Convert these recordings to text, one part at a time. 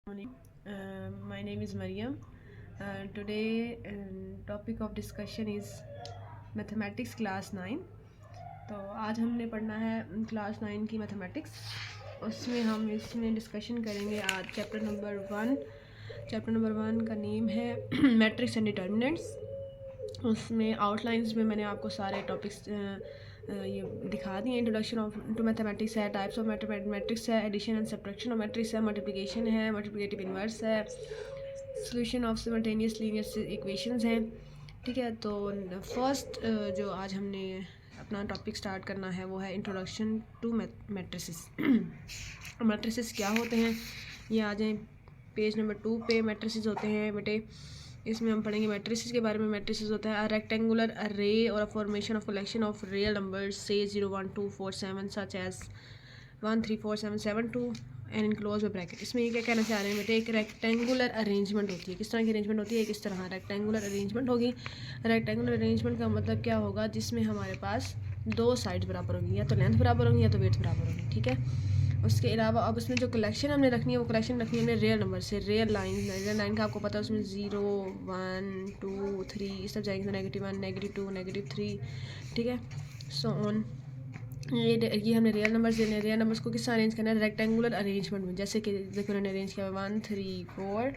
Morning. My name is Mariam. Today topic of discussion is mathematics class 9. तो आज हमने पढ़ना है क्लास 9 की मैथमेटिक्स। उसमें हम इसमें डिस्कशन करेंगे आज चैप्टर नंबर 1। चैप्टर नंबर 1 का नेम है मैट्रिक्स एंड डिटर्मिनेंट्स। उसमें आउटलाइंस में मैंने आपको सारे टॉपिक्स ये दिखा दिए। इंट्रोडक्शन ऑफ टू मैथमेटिक्स है, टाइप्स ऑफ मैथमेटिक्स है, addition and subtraction of matrix है, मल्टीप्लिकेशन है, मल्टीप्लिकेटिव इन्वर्स है, solution of simultaneous linear equations हैं। ठीक है, तो फर्स्ट जो आज हमने अपना टॉपिक स्टार्ट करना है वो है इंट्रोडक्शन टू मैट्रिसेस। मैट्रिसेस क्या होते हैं ये आ जाएँ पेज नंबर 2 पे। मैट्रिसेस होते हैं बेटे, इसमें हम पढ़ेंगे मैट्रिसेस के बारे में। मैट्रिसेस होता है रेक्टेंगुलर अरे और a formation of collection of real numbers से 0 1 2 4 7 such as 1 3 4 7 7 2 and enclose with bracket. इसमें ये क्या कहना चाह रहे हैं बेटे, एक रेक्टेंगुलर अरेंजमेंट होती है। किस तरह की अरेंजमेंट होती है? किस तरह रेक्टेंगुलर अरेंजमेंट होगी। रेक्टेंगुलर अरेंजमेंट का मतलब क्या होगा, जिसमें हमारे पास दो साइड्स बराबर होंगी, या तो लेंथ बराबर होंगी या तो वेथ बराबर होंगी। ठीक है, उसके अलावा अब उसमें जो कलेक्शन हमने रखनी है वो कलेक्शन रखनी है हमने रियल नंबर से। रियल लाइन का आपको पता है उसमें 0 1 2 3 इस सब जाएंगे, तो -1 -2 -3। ठीक है, सो ऑन। ये हमने रियल नंबर्स देने हैं। रियल नंबर्स को किस अरेंज करना है? रेक्टेंगुलर अरेंजमेंट में। जैसे कि देखो उन्होंने अरेंज किया 1 3 4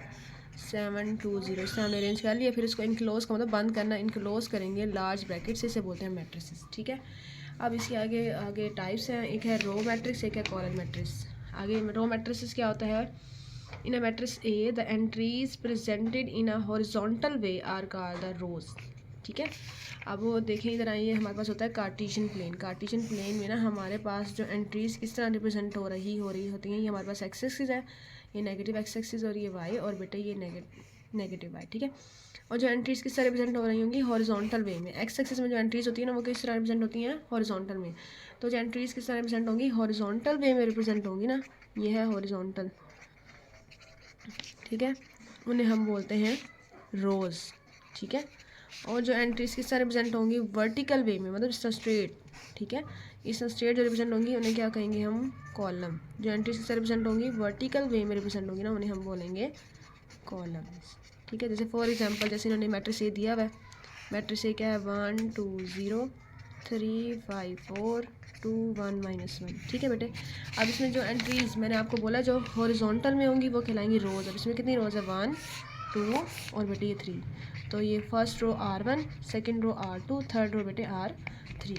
7 2 0, इससे हमने अरेंज कर लिया। फिर इसको इनक्लोज का मतलब बंद करना, इनक्लोज करेंगे लार्ज ब्रैकेट से, इसे बोलते हैं मैट्रिसेस। ठीक है, अब इसके आगे आगे टाइप्स हैं। एक है रो मैट्रिक्स, एक है कॉलम मैट्रिक्स। आगे रो मैट्रिक्स क्या होता है? In a matrix a the entries presented in a horizontal way are called the rows. ठीक है, अब वो देखें इधर आइए, हमारे पास होता है कार्टेशियन प्लेन। कार्टेशियन प्लेन में ना हमारे पास जो एंट्रीज किस तरह रिप्रेजेंट हो रही होती हैं, ये हमारे पास एक्स एक्सिस है, ये नेगेटिव एक्स एक्सिस और ये वाई, और बेटे ये नेगेटिव वाई। ठीक है, और जो एंट्रीज किस तरह रिप्रेजेंट हो रही होंगी? हॉरिजॉन्टल वे में। एक्स एक्सिस में जो एंट्रीज होती है ना वो किस तरह रिप्रेजेंट होती हैं? हॉरिजॉन्टल में। तो जो एंट्रीज किस तरह रिप्रेजेंट होंगी? हॉरिजॉन्टल वे में रिप्रेजेंट होंगी ना, ये है हॉरिजॉन्टल। ठीक है, उन्हें हम बोलते हैं रोज। ठीक है, और जो एंट्रीज किस तरह रिप्रेजेंट होंगी? वर्टिकल वे में, मतलब इस तरह स्ट्रेट। ठीक है, इस तरह स्ट्रेट जो रिप्रेजेंट होंगी उन्हें क्या कहेंगे हम? कॉलम। जो एंट्रीज किस तरह रिप्रेजेंट होंगी? वर्टिकल वे में रिप्रेजेंट होंगी ना, उन्हें हम बोलेंगे कॉलम्स। ठीक है, जैसे फॉर एग्जांपल जैसे इन्होंने मैट्रिक्स ए दिया हुआ है। मैट्रिक्स ए क्या है? 1 2 0 3 5 4 2 1 -1। ठीक है बेटे, अब इसमें जो एंट्रीज मैंने आपको बोला जो हॉरिजॉन्टल में होंगी वो कहलाएंगी रोज। अब इसमें कितनी रोज है? 1 2 और बेटे ये 3। तो ये first row R1, second row R2, third row बेटे R3।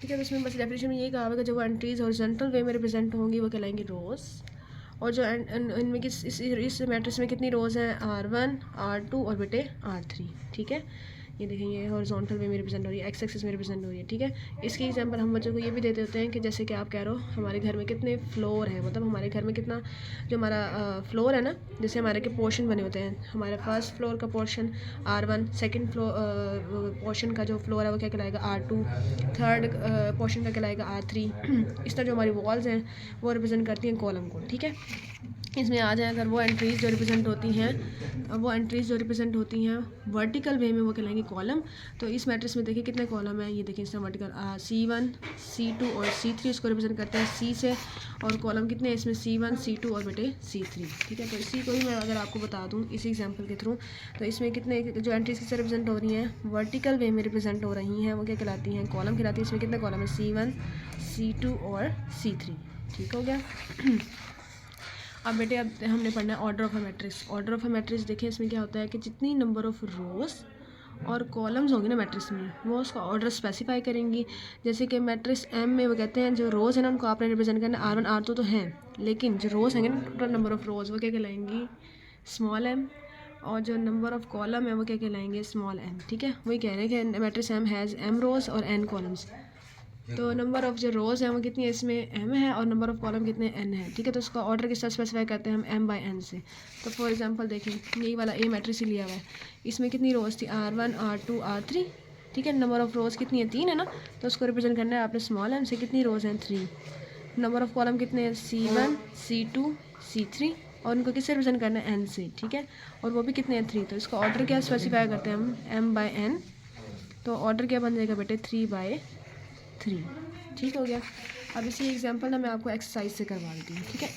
ठीक है, तो इसमें बस डेफिनेशन में यही कहा हुआ कि जो एंट्रीज हॉरिजॉन्टल वे में रिप्रेजेंट होंगी वो कहलाएंगी रोज। और जो इनमें किस इस मैट्रिक्स में कितनी रोज़ हैं? R1 R2 और बेटे R3। ठीक है, ये देखें ये हॉरिजॉन्टल वे में रिप्रेजेंट हो रही है, एक्स एक्सिस में रिप्रेजेंट हो रही है। ठीक है, इसकी एग्जांपल हम बच्चों को ये भी देते होते हैं कि जैसे कि आप कह रहे हो हमारे घर में कितने फ्लोर हैं, मतलब हमारे घर में कितना जो हमारा फ्लोर है ना, जैसे हमारे के पोर्शन बने होते हैं। हमारे फर्स्ट फ्लोर का portion R1, second floor portion का जो फ्लोर है वो क्या कहलाएगा? R2, थर्ड पोर्शन का कहलाएगा R3। इस तरह जो हमारी वॉल्स हैं वो रिप्रेजेंट करती हैं कॉलम को। ठीक है, इसमें आ जाए अगर वो एंट्रीज जो रिप्रेजेंट होती हैं वर्टिकल वे में वो कहलाएंगे कॉलम। तो इस मैट्रिक्स में देखिए कितने कॉलम हैं, ये देखिए इसमें वर्टिकल C1 C2 और C3 इसको रिप्रेजेंट करते हैं C से। और कॉलम कितने हैं इसमें? C1 C2 और बेटे C3। ठीक है, तो इसी को ही मैं अगर आपको बता दूँ इसी एग्जाम्पल के थ्रू, तो इसमें कितने जो एंट्रीज किससे रिप्रेजेंट हो रही हैं? वर्टिकल वे में रिप्रेजेंट हो रही हैं, वो क्या कहलाती हैं? कॉलम कहलाती है। इसमें कितने कॉलम है? C1 C2 और C3। ठीक हो गया। अब बेटे अब हमने पढ़ना है order of a matrix. Order of a matrix देखिए इसमें क्या होता है कि जितनी नंबर ऑफ़ रोज़ और कॉलम्स होंगे ना मैट्रिक्स में वो उसका ऑर्डर स्पेसिफाई करेंगी। जैसे कि मैट्रिक्स एम में वो कहते हैं जो रोज़ है ना उनको आपने रिप्रेजेंट करना है R1 R2 तो हैं, लेकिन जो रोज़ हैं ना टोटल नंबर ऑफ़ रोज़ वो क्या कहलाएंगी? Small M. और जो नंबर ऑफ़ कॉलम है वो क्या कहलाएंगे? Small M. ठीक है, वही कह रहे हैं कि matrix M has M rows और एन कॉलम्स। तो नंबर ऑफ़ जो रोज़ हैं वो कितनी है? इसमें m है, और नंबर ऑफ़ कॉलम कितने? n है। ठीक है, तो उसका ऑर्डर किस तरह स्पेसिफाई करते हैं हम? m/n से। तो फॉर एग्जांपल देखें यही वाला ए मैट्रिक्स ही लिया हुआ है, इसमें कितनी रोज़ थी? R1 R2 R3। ठीक है, नंबर ऑफ़ रोज़ कितनी है? 3 है ना, तो उसको रिप्रेजेंट करना है आपने स्मॉल m से। कितनी रोज़ हैं? 3। नंबर ऑफ़ कॉलम कितने हैं? C1 C2 C3, और उनको किससे रिप्रेजेंट करना है? n से। ठीक है, और वो भी कितने हैं? 3। तो इसका ऑर्डर क्या स्पेसिफाई करते हैं हम? m/n। तो ऑर्डर क्या बन जाएगा बेटे? 3/3। ठीक हो गया। अब इसी एग्जांपल ना मैं आपको एक्सरसाइज से करवा देती हूँ। ठीक है,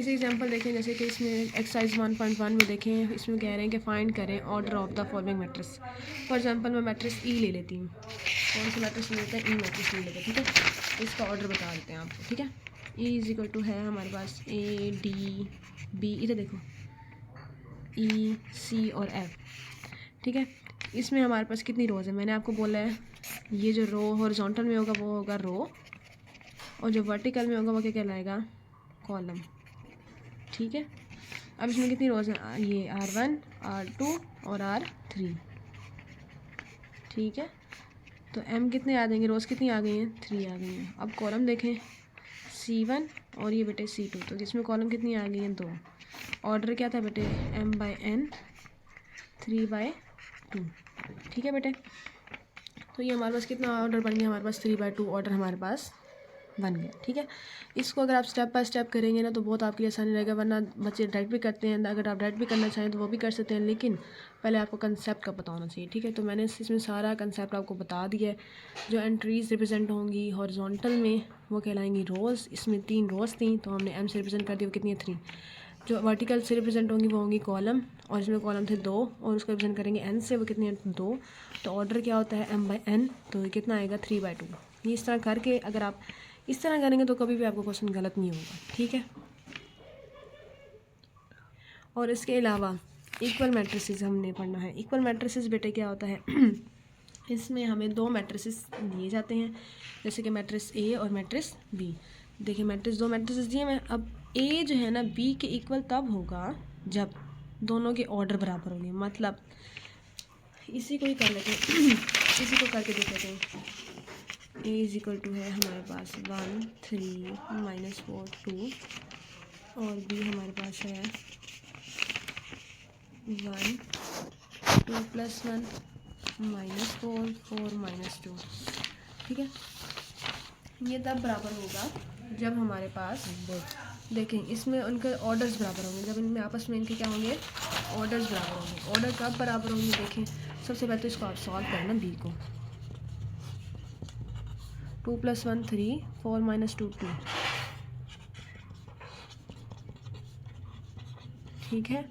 इसी एग्जांपल देखें, जैसे कि इसमें एक्सरसाइज 1.1 में देखें, इसमें कह रहे हैं कि फाइंड करें order of the following matrix. For example मैं मैट्रिक्स ई ले लेती हूँ। कौन सा मैट्रिक्स ले लेते हैं? ई मैट्रिक्स ले लेते हैं, ठीक है। इसका ऑर्डर बता देते हैं आपको, ठीक है। ई इज इक्वल टू है हमारे पास ए डी बी, इधर देखो ई सी और एफ, ठीक है। इसमें हमारे पास कितनी रोज़ है? मैंने आपको बोला है ये जो रो हॉरिजॉन्टल में होगा वो होगा रो, और जो वर्टिकल में होगा वो क्या कहलाएगा? कॉलम, ठीक है। अब इसमें कितनी रोज़ हैं? ये R1, R2 और R3, ठीक है। तो M कितने आ जाएंगे? रोज़ कितनी आ गई हैं? 3 आ गई हैं। अब कॉलम देखें C1 और ये बेटे C2, तो इसमें कॉलम कितनी आ गई हैं? 2। ऑर्डर क्या था बेटे? M/n 3/2, ठीक है बेटे। तो ये हमारे पास कितना ऑर्डर बन गया? हमारे पास 3/2 ऑर्डर हमारे पास बन गया, ठीक है। इसको अगर आप स्टेप बाय स्टेप करेंगे ना तो बहुत आपके लिए आसानी रहेगा, वरना बच्चे डायरेक्ट भी करते हैं। अगर आप डायरेक्ट भी करना चाहें तो वो भी कर सकते हैं, लेकिन पहले आपको कंसेप्ट का पता होना चाहिए, ठीक है। तो मैंने इसमें सारा कंसेप्ट आपको बता दिया है। जो एंट्रीज रिप्रेजेंट होंगी हॉरिजॉन्टल में वो कहलाएंगी रोज़। इसमें 3 रोज़ थी तो हमने M से रिप्रेजेंट कर दी, वो कितनी है? 3। जो वर्टिकल से रिप्रेजेंट होंगी वो होंगी कॉलम, और इसमें कॉलम थे 2 और उसको रिप्रेजेंट करेंगे n से, वो कितनी है? 2। तो ऑर्डर क्या होता है? M/n, तो ये कितना आएगा? 3/2। ये इस तरह करके अगर आप इस तरह करेंगे तो कभी भी आपको क्वेश्चन गलत नहीं होगा, ठीक है। और इसके अलावा इक्वल मैट्रिसेस हमने पढ़ना है। इक्वल मैट्रिसेस बेटे क्या होता है? इसमें हमें 2 मैट्रिसेस दिए जाते हैं, जैसे कि मैट्रिक्स ए और मैट्रिक्स बी। देखिए मैट्रिक्स 2 मैट्रिसेस दिए हैं। अब ए जो है ना बी के इक्वल तब होगा जब दोनों के ऑर्डर बराबर होंगे। मतलब इसी को ही कर लेते हैं इसी को करके देख लेते हैं। ए इज इक्वल टू है हमारे पास 1 3 -4 2, और बी हमारे पास है 1 2 + 1 -4 4 -2, ठीक है। ये तब बराबर होगा जब हमारे पास देखें इसमें उनके ऑर्डर्स बराबर होंगे, जब इनमें आपस में इनके क्या होंगे? ऑर्डर्स बराबर होंगे। ऑर्डर कब बराबर होंगे? देखें सबसे पहले तो इसको आप सॉल्व करना बी को। 2 + 1 3 4 -2 2, ठीक है।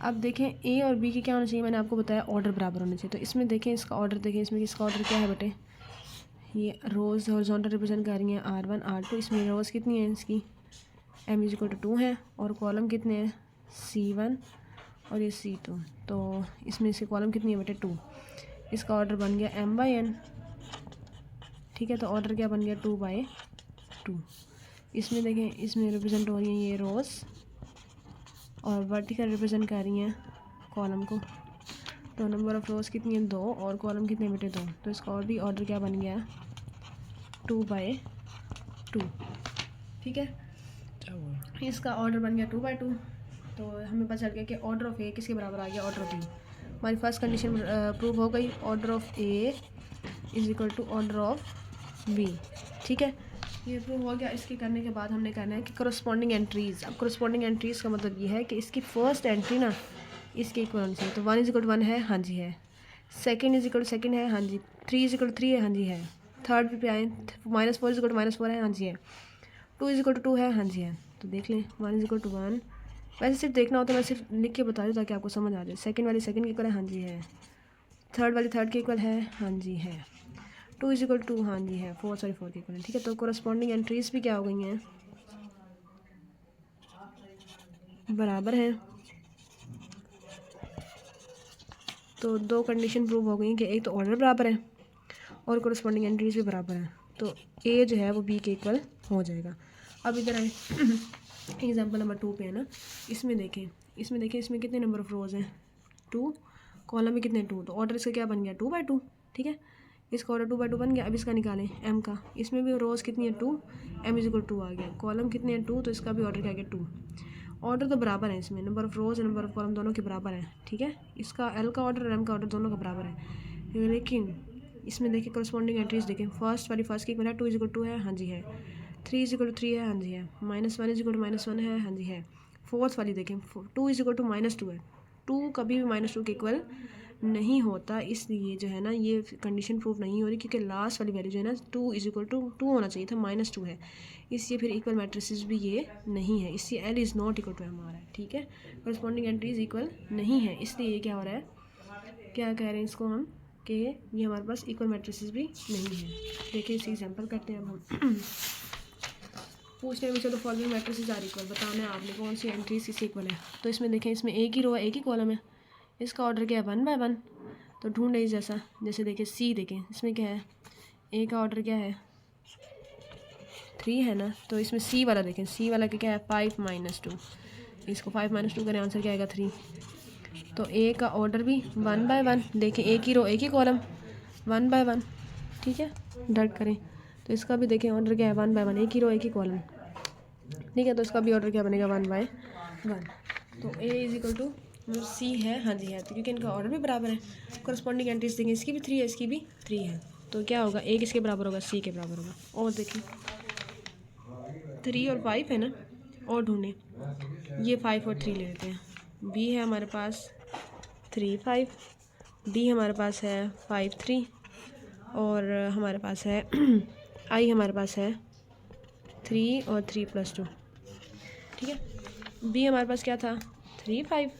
अब देखें ए और बी की क्या होना चाहिए? मैंने आपको बताया ऑर्डर बराबर होने चाहिए। तो इसमें देखें इसका ऑर्डर देखें, इसमें इसका ऑर्डर क्या है बेटे? ये रोज़ हॉरिजॉन्टल रिप्रेजेंट कर रही हैं R1 R2। इसमें रोज़ कितनी है इसकी? M = 2 है, और कॉलम कितने हैं? C1 और ये C2। तो इसमें इसकी कॉलम कितनी है बेटे? 2। इसका ऑर्डर बन गया M/n, ठीक है। तो ऑर्डर क्या बन गया? 2/2। इसमें देखें इसमें रिप्रेजेंट हो रही हैं ये रोज़, और वर्टिकल रिप्रेजेंट कर रही हैं कॉलम को। तो नंबर ऑफ रोज़ कितनी है? 2, और कॉलम कितने बेटे? 2। तो इसका और भी ऑर्डर क्या बन गया? 2/2, ठीक है। इसका ऑर्डर बन गया 2/2। तो हमें पता चल गया कि ऑर्डर ऑफ ए किसके बराबर आ गया? Order of B. हमारी फर्स्ट कंडीशन प्रूव हो गई। Order of A is equal to order of B, ठीक है। ये प्रूव हो गया। इसके करने के बाद हमने कहना है कि करस्पॉन्डिंग एंट्रीज़। अब करस्पॉन्डिंग एंट्रीज़ का मतलब ये है कि इसकी फ़र्स्ट एंट्री ना इसके इक्वल होनी चाहिए। तो 1 = 1 है, हाँ जी है। सेकंड = 2 है, हाँ जी। 3 = 3 है, हाँ जी है। थर्ड पे आए -4 = -4 है, हाँ जी है। 2 = 2 है, हाँ जी है। तो देख लें 1 = 1। वैसे सिर्फ देखना होता है, मैं सिर्फ लिख के बता दूँ ताकि आपको समझ आ जाए। सेकंड वाली सेकंड के इक्वल है, हाँ जी है। थर्ड वाली थर्ड के इक्वल है, हाँ जी है। 2 = 2, हाँ जी है। 4 के इक्वल है, ठीक है। तो कोरस्पॉन्डिंग एंट्रीज भी क्या हो गई हैं? बराबर हैं। तो 2 कंडीशन प्रूव हो गई कि एक तो ऑर्डर बराबर है और कोरस्पॉन्डिंग एंट्रीज भी बराबर हैं। तो ए जो है वो बी के इक्वल हो जाएगा। अब इधर आए एग्जाम्पल नंबर 2 पे है ना। इसमें देखें इसमें कितने नंबर ऑफ रोज़ हैं? 2। कॉलम में कितने? 2। तो ऑर्डर इसका क्या बन गया? 2/2, ठीक है। इसका ऑर्डर 2/2 बन गया। अब इसका निकालें M का। इसमें भी रोज़ कितनी है? 2। M = 2 आ गया। कॉलम कितने हैं? 2। तो इसका भी ऑर्डर क्या गया? 2। ऑर्डर तो बराबर है, इसमें नंबर ऑफ रोज़ और नंबर ऑफ कॉलम दोनों के बराबर हैं, ठीक है। इसका L का ऑर्डर और M का ऑर्डर दोनों का बराबर है। लेकिन इसमें देखिए करस्पॉन्डिंग एंट्रीज देखें। फर्स्ट वाली फर्स्ट की इक्वल है। 2 = 2 है, हाँ जी है। 3 = 3 है, हाँ जी है। -1 = -1 है, हाँ जी है। फोर्थ वाली देखें 2 = -2 है। 2 कभी भी -2 के इक्वल नहीं होता, इसलिए जो है ना ये कंडीशन प्रूव नहीं हो रही, क्योंकि लास्ट वाली वैल्यू जो है ना 2 = 2 होना चाहिए था, -2 है, इसलिए फिर इक्वल मैट्रिसेस भी ये नहीं है, इसलिए L is not equal to M आ रहा है। ठीक है, करस्पॉन्डिंग एंट्रीज इक्वल नहीं है, इसलिए ये क्या हो रहा है, क्या कह रहे हैं इसको हम कि ये हमारे पास इक्वल मैट्रिसेस भी नहीं है। देखिए इसी एग्जांपल करते हैं अब हम। पूछने में चलो फॉलोइंग मैट्रिसेस आर इक्वल, बताना है आपने कौन सी एंट्रीज किस इक्वल है। तो इसमें देखें, इसमें एक ही रो है, एक ही कॉलम है, इसका ऑर्डर क्या है 1 by 1, तो ढूंढे इस जैसा। जैसे देखें सी, देखें इसमें क्या है, ए का ऑर्डर क्या है 3 है ना, तो इसमें सी वाला देखें, सी वाला क्या है 5 - 2, इसको 5 - 2 करें, आंसर क्या आएगा 3। तो ए का ऑर्डर भी 1 by 1, देखें एक ही रो एक ही कॉलम 1 by 1, ठीक है, डट करें। तो इसका भी देखें ऑर्डर क्या है 1 by 1, एक ही रो एक ही कॉलम, ठीक है, तो इसका भी ऑर्डर क्या बनेगा 1 by 1। तो ए इज इक्वल टू सी है, हाँ जी है, तो क्योंकि इनका ऑर्डर भी बराबर है। करस्पॉन्डिंग एंट्रीज देखें, इसकी भी 3 है, इसकी भी 3 है, तो क्या होगा ए किसके बराबर होगा, सी के बराबर होगा। और देखिए 3 और 5 है ना, और ढूंढें, ये 5 और 3 ले लेते हैं। बी है हमारे पास 3 5, डी हमारे पास है 5 3, और हमारे पास है आई हमारे पास है 3 और 3 + 2, ठीक है। बी हमारे पास क्या था 3 5,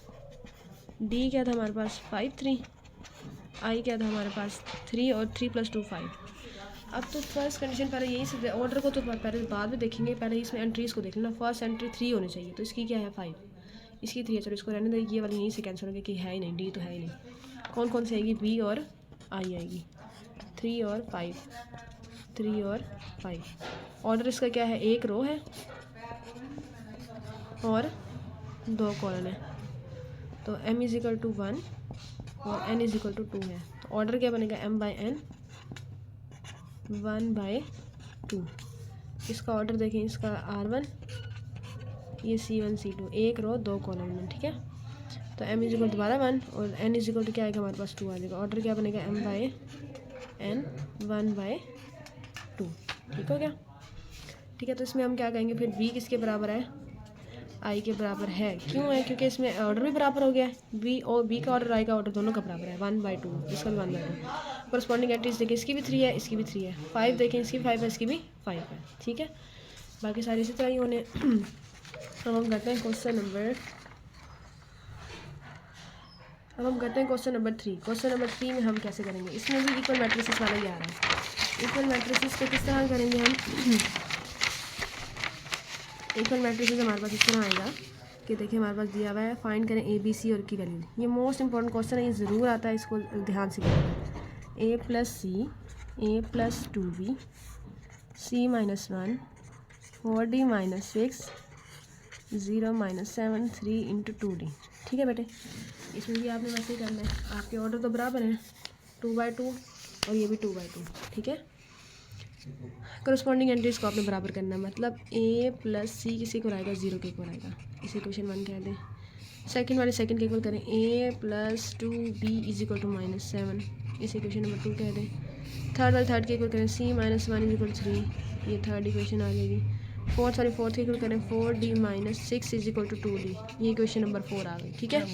डी क्या था हमारे पास 5 3, आई क्या था हमारे पास 3 और 3 + 2 5। अब तो फर्स्ट कंडीशन पहले यही से, ऑर्डर को तो पहले बाद में देखेंगे, पहले इसमें एंट्रीज़ को देख लेना। फर्स्ट एंट्री 3 होनी चाहिए, तो इसकी क्या है 5, इसकी 3 है, चलो इसको रहने दो, ये वाली यहीं से कैंसिल होगी कि है ही नहीं, डी तो है ही नहीं। कौन कौन सी आएगी, बी और आई आएगी, 3 और 5, 3 और 5। ऑर्डर इसका क्या है, एक रो है और 2 कॉलम है, तो m = 1 और n = 2 है, तो ऑर्डर क्या बनेगा m by n 1 by 2। इसका ऑर्डर देखें, इसका R1, ये C1 C2, एक रो 2 कॉलम में, ठीक है। तो m = दोबारा 1 और n = क्या आएगा हमारे पास 2 आ जाएगा। ऑर्डर क्या बनेगा m by n 1 by 2, ठीक हो गया। ठीक है, तो इसमें हम क्या कहेंगे फिर, b किसके बराबर है, आई के बराबर है। क्यों है, क्योंकि इसमें ऑर्डर भी बराबर हो गया है, बी और बी का ऑर्डर आई का ऑर्डर दोनों का बराबर है, 1 by 2, इसका भी 1 by 2। करस्पॉन्डिंग एंट्रीज देखिए, इसकी भी 3 है, इसकी भी 3 है, 5 देखें, इसकी 5 है, इसकी भी 5 है, ठीक है। बाकी सारी इसी तरह ही होने। अब हम करते हैं क्वेश्चन नंबर 3। क्वेश्चन नंबर 3 में हम कैसे करेंगे, इसमें भी इक्वल मैट्रिसेस वाला ही आ रहा है। इक्वल मैट्रिसेस को किस तरह करेंगे हम, इक्वल मैट्रिसेस हमारे पास इस तरह आएगा कि देखिए हमारे पास दिया हुआ है, फाइंड करें ए बी सी और की वैल्यू। ये मोस्ट इंपॉर्टेंट क्वेश्चन है, ये ज़रूर आता है, इसको ध्यान से करेंगे। a + c, a + 2b, c - 1, 4d - 6, 0 - 7, 3 × 2d, ठीक है बेटे। इसमें भी आपने वैसे ही करना है, आपके ऑर्डर तो बराबर हैं 2 by 2 और ये भी 2 by 2, ठीक है। करस्पॉन्डिंग एंट्रीज को आपने बराबर करना है, मतलब a + c किसी को आएगा 0 के इक्वल आएगा, इसे क्वेश्चन 1 कह दें। सेकंड वाले सेकंड के इक्वल करें, a + 2b = -7, इसे क्वेश्चन नंबर 2 कह दें। थर्ड वाले थर्ड के इक्वल करें, c - 1 = 3, ये थर्ड इक्वेशन आ जाएगी। फोर्थ वाली फोर्थ के इक्वल करें, 4d - 6 = 2d, ये क्वेश्चन नंबर 4 आ गई, ठीक है।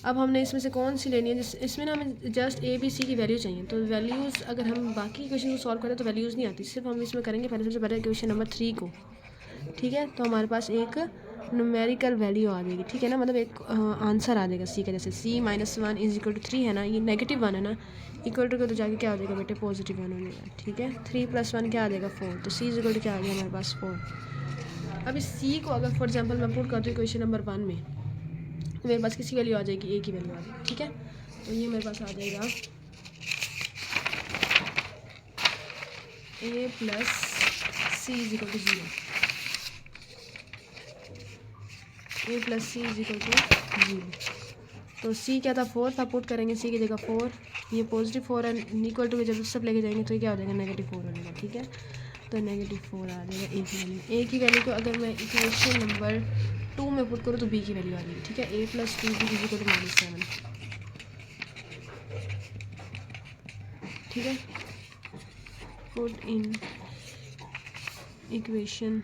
अब हमने इसमें से कौन सी लेनी है, इसमें ना हमें जस्ट ए बी सी की वैल्यू चाहिए, तो वैल्यूज़ अगर हम बाकी क्वेश्चन को सॉल्व करें तो वैल्यूज़ नहीं आती, सिर्फ हम इसमें करेंगे पहले, सबसे पहले क्वेश्चन नंबर 3 को, ठीक है। तो हमारे पास एक न्यूमेरिकल वैल्यू आ जाएगी, ठीक है ना, मतलब एक आंसर आ जाएगा सी का, जैसे c - 1 = 3 है ना, ये -1 है ना, इक्वल टू तो जाके क्या हो जाएगा बेटे, +1 हो जाएगा, ठीक है। 3 + 1 क्या आ जाएगा 4, तो c = क्या आ गया हमारे पास 4। अब इस c को अगर फॉर एग्जाम्पल मैं पुट कर दूँ क्वेश्चन नंबर 1 में, तो मेरे पास किसकी वैल्यू आ जाएगी, ए की वैल्यू आ जाएगी, ठीक है। तो ये मेरे पास आ जाएगा a + c = 0, a + c = 0। तो c क्या था 4 था, पुट करेंगे c की जगह 4, ये +4 है, इक्वल टू जब सब लेके जाएंगे तो क्या हो जाएगा -4 हो जाएगा, ठीक है। तो -4 आ जाएगा a की वैल्यू। a की वैल्यू को अगर मैं इक्वेशन नंबर 2 में पुट करूँ तो b की वैल्यू आ जाएगी, ठीक है। a + 2b = -7, ठीक है। पुट इन इक्वेशन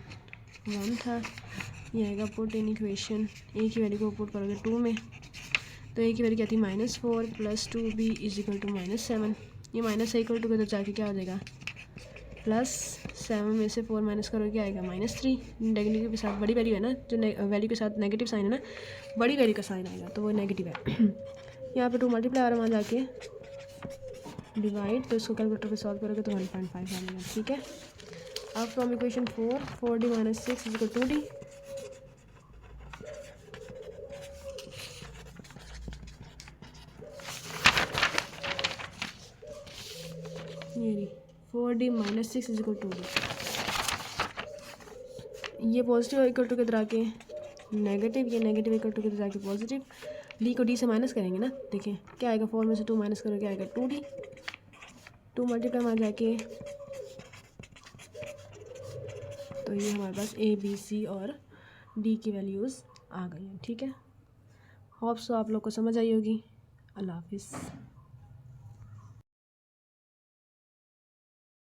1 था, ये आएगा पुट इन इक्वेशन, a की वैल्यू को पुट करोगे 2 में, तो ए की वैल्यू क्या थी -4 + 2b = -7। ये माइनस है इक्वल टू के तो जाके क्या हो जाएगा +7 में से 4 माइनस करोगे क्या आएगा -3। नेगेटिव के साथ बड़ी वैल्यू है ना, जो वैल्यू के साथ नेगेटिव साइन है ना, बड़ी वैल्यू का साइन आएगा तो वो नेगेटिव है। यहाँ पे 2 मल्टीप्लाई आ रहा है, वहाँ जाके डिवाइड, तो इसको कैलकुलेटर पे सॉल्व करोगे तो 1.5 आ जाएगा। ठीक है। अब फ्रॉम इक्वेशन 4d - 6 = 2d। ये 4d - 6 = 2d। ये पॉजिटिव इक्वल टू के तरह के नेगेटिव, ये नेगेटिव इक्वल टू के तरह के पॉजिटिव। डी को डी से माइनस करेंगे ना, देखिए क्या आएगा, 4 में से 2 माइनस करोगे क्या आएगा 2d। 2 मल्टीप्लाई में आ जाके तो ये हमारे पास ए बी सी और डी की वैल्यूज़ आ गई हैं। ठीक है। होप्स तो आप लोग को समझ आई होगी। अल्लाह हाफिज़।